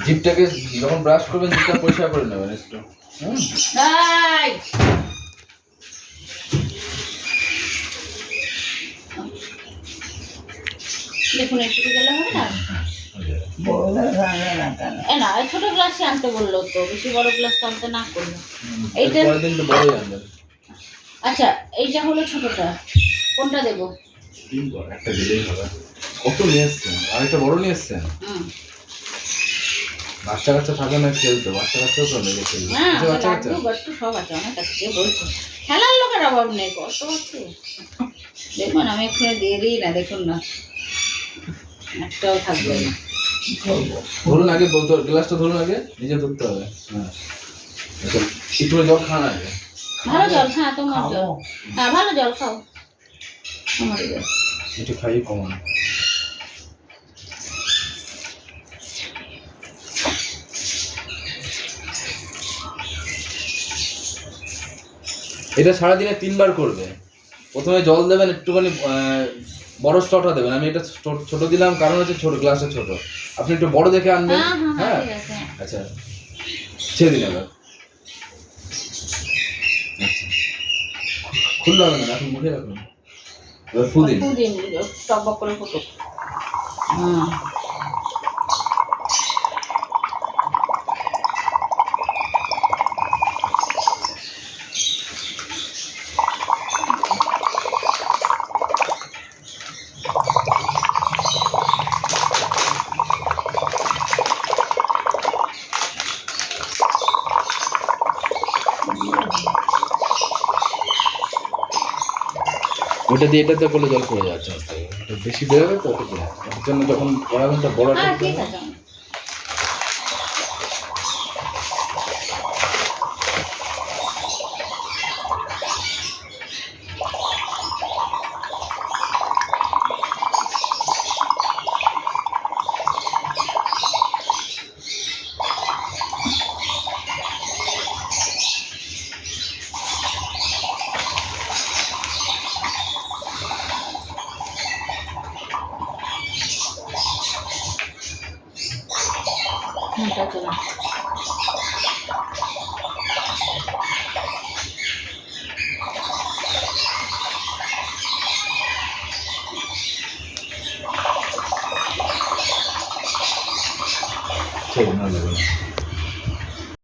জিভটাকে যখন ব্রাশ করবেন জিভটা পরিষ্কার করে নেবেন একটু। দেখুন একটু গেলে হবে না? না ছোট গ্লাসে আনতে বললো তো, বেশি বড় গ্লাস তো আনতে না করলো। এইটা পরের তো বড়ই আনবেন। আচ্ছা এইটা হলো ছোটটা, কোনটা দেবো? একটা দিলেই হবে। কত নিয়ে এসছেন? আরেকটা বড় নিয়ে এসছেন? বাচ্চা কাচ্চা থাকে না খেলতে, বাচ্চা কাচ্চাও তো লেগে খেলবে। বাচ্চা কাচ্চা সব আছে, অনেক আছে, কে বলছে? খেলার লোকের অভাব নেই, কত আছে দেখুন। আমি এখানে দিয়ে দিই না, দেখুন না একটাও থাকবে না। ধরুন আগে গ্লাসটা ধরুন, আগে নিজে ধরতে হবে। হ্যাঁ একটু জল খান আগে। ভালো জল, হ্যাঁ তোমার জল, হ্যাঁ ভালো জল খাও, আমার জল একটু খাইয়ে কমান। এটা সারাদিনে 3 বার করবে। প্রথমে জল দেবেন, একটুখানি বড় স্টটা দেবেন। আমি এটা ছোট দিলাম কারণ হচ্ছে ছোট গ্লাসে ছোট, আপনি একটু বড় দেখে আনবেন। হ্যাঁ আচ্ছা ছেড়ে দিন এবার। আচ্ছা খুললে হবে না, আপনি মুখে রাখুন। এবার ফু দিন, টক করে ফুটো। ওটা দিয়ে এটাতে করলে জল পড়ে যাচ্ছে, বেশি বেরোবে তো ওটা পড়ে, ওর জন্য যখন পড়াবেন তা বড় ঠিক আছে। চলো